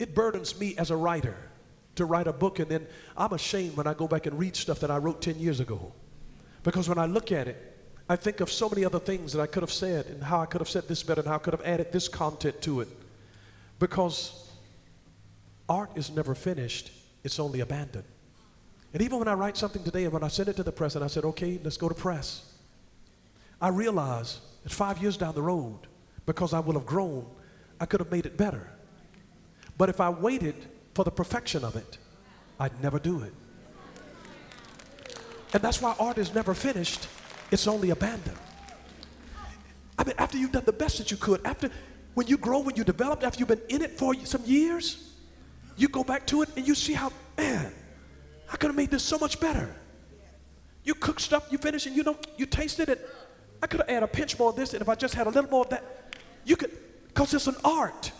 It burdens me as a writer to write a book, and then I'm ashamed when I go back and read stuff that I wrote 10 years ago. Because when I look at it, I think of so many other things that I could have said and how I could have said this better and how I could have added this content to it. Because art is never finished, it's only abandoned. And even when I write something today and when I send it to the press and I said, okay, let's go to press, I realize that 5 years down the road, because I will have grown, I could have made it better. But if I waited for the perfection of it, I'd never do it. And that's why art is never finished, it's only abandoned. I mean, after you've done the best that you could, after when you grow, when you develop, after you've been in it for some years, you go back to it and you see how, man, I could have made this so much better. You cook stuff, you finish, and you tasted it. I could have added a pinch more of this, and if I just had a little more of that, you could, because it's an art,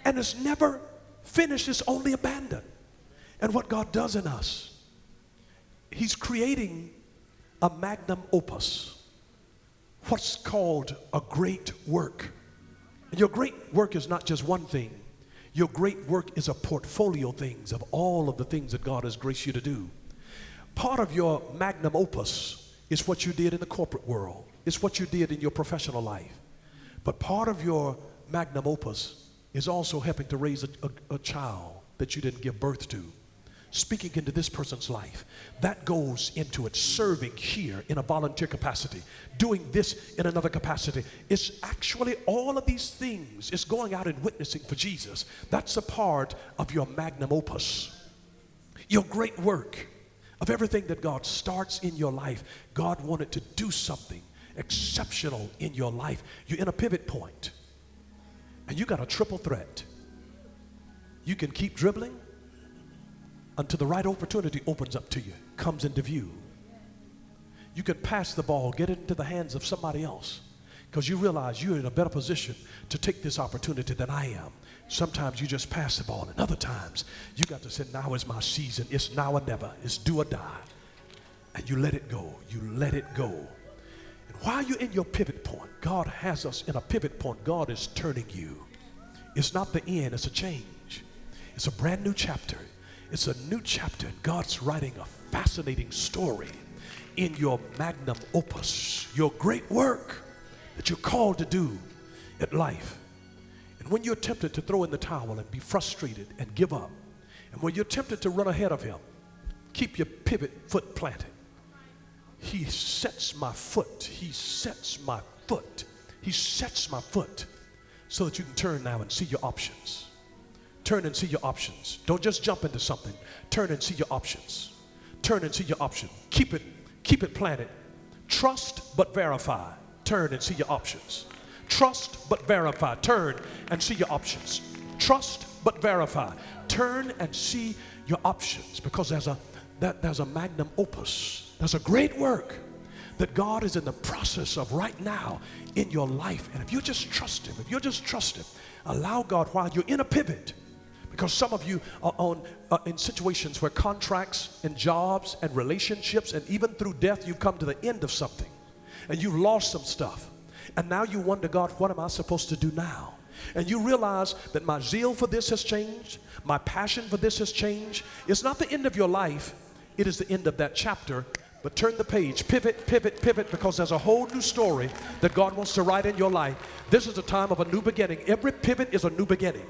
and it's never finished, it's only abandoned. And what God does in us, He's creating a magnum opus, what's called a great work. And your great work is not just one thing. Your great work is a portfolio of things, of all of the things that God has graced you to do. Part of your magnum opus is what you did in the corporate world. It's what you did in your professional life. But part of your magnum opus is also helping to raise a child that you didn't give birth to. Speaking into this person's life. That goes into it, serving here in a volunteer capacity, doing this in another capacity. It's actually all of these things. It's going out and witnessing for Jesus. That's a part of your magnum opus. Your great work of everything that God starts in your life. God wanted to do something exceptional in your life. You're in a pivot point, and you got a triple threat. You can keep dribbling until the right opportunity opens up to you, comes into view. You can pass the ball, get it into the hands of somebody else, because you realize you're in a better position to take this opportunity than I am. Sometimes you just pass the ball, and other times you got to say, now is my season. It's now or never. It's do or die. And you let it go. You let it go. And while you're in your pivot point, God has us in a pivot point. God is turning you. It's not the end. It's a change. It's a brand new chapter. It's a new chapter, and God's writing a fascinating story in your magnum opus, your great work that you're called to do in life. And when you're tempted to throw in the towel and be frustrated and give up, and when you're tempted to run ahead of Him, keep your pivot foot planted. He sets my foot. He sets my foot. He sets my foot so that you can turn now and see your options. Turn and see your options. Don't just jump into something. Turn and see your options. Turn and see your option. Keep it planted. Trust but verify. Turn and see your options. Trust but verify. Turn and see your options. Trust but verify. Turn and see your options, because there's a magnum opus. There's a great work that God is in the process of right now in your life. And if you just trust Him, allow God while you're in a pivot. Because some of you are in situations where contracts and jobs and relationships and even through death, you've come to the end of something and you've lost some stuff. And now you wonder, God, what am I supposed to do now? And you realize that my zeal for this has changed. My passion for this has changed. It's not the end of your life. It is the end of that chapter. But turn the page, pivot, pivot, pivot, because there's a whole new story that God wants to write in your life. This is a time of a new beginning. Every pivot is a new beginning.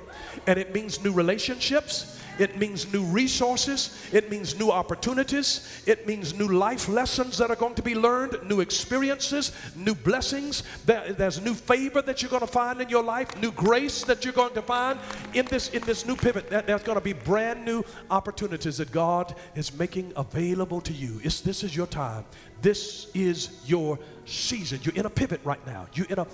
And it means new relationships. It means new resources. It means new opportunities. It means new life lessons that are going to be learned, new experiences, new blessings. There's new favor that you're going to find in your life, new grace that you're going to find in this new pivot. There's going to be brand new opportunities that God is making available to you. This is your time. This is your season. You're in a pivot right now. You're in a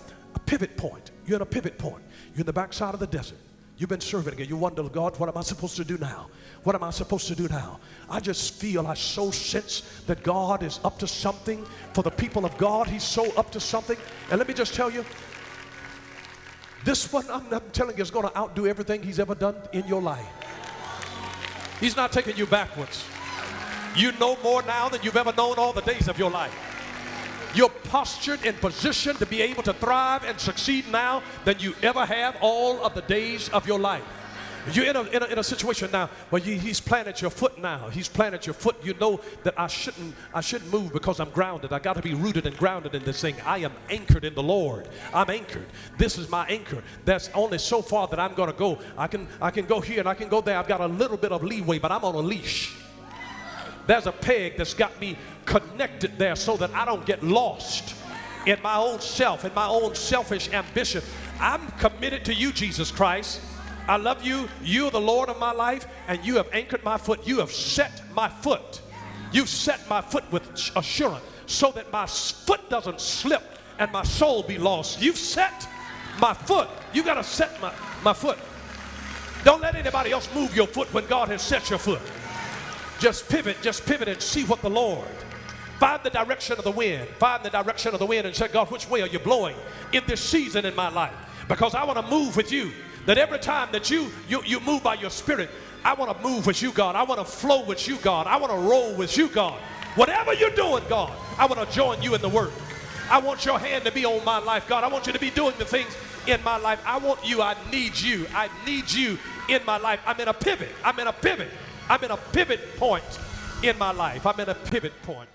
pivot point. You're in a pivot point. You're in the backside of the desert. You've been serving again. You wonder, God, what am I supposed to do now? What am I supposed to do now? I just feel, I so sense that God is up to something for the people of God. He's so up to something. And let me just tell you, this one, I'm telling you, is going to outdo everything He's ever done in your life. He's not taking you backwards. You know more now than you've ever known all the days of your life. You're postured in position to be able to thrive and succeed now than you ever have all of the days of your life. You're in a situation now where he's planted your foot now. He's planted your foot. You know that I shouldn't move because I'm grounded. I got to be rooted and grounded in this thing. I am anchored in the Lord. I'm anchored. This is my anchor. That's only so far that I'm going to go. I can go here and I can go there. I've got a little bit of leeway, but I'm on a leash. There's a peg that's got me connected there so that I don't get lost in my own self, in my own selfish ambition. I'm committed to you, Jesus Christ. I love you. You're the Lord of my life, and you have anchored my foot. You have set my foot. You've set my foot with assurance so that my foot doesn't slip and my soul be lost. You've set my foot. You got to set my foot. Don't let anybody else move your foot when God has set your foot. Just pivot and see what the Lord. Find the direction of the wind. Find the direction of the wind and say, God, which way are you blowing in this season in my life? Because I want to move with you. That every time that you move by your spirit, I want to move with you, God. I want to flow with you, God. I want to roll with you, God. Whatever you're doing, God, I want to join you in the work. I want your hand to be on my life, God. I want you to be doing the things in my life. I want you. I need you. I need you in my life. I'm in a pivot. I'm in a pivot. I'm in a pivot point in my life. I'm in a pivot point.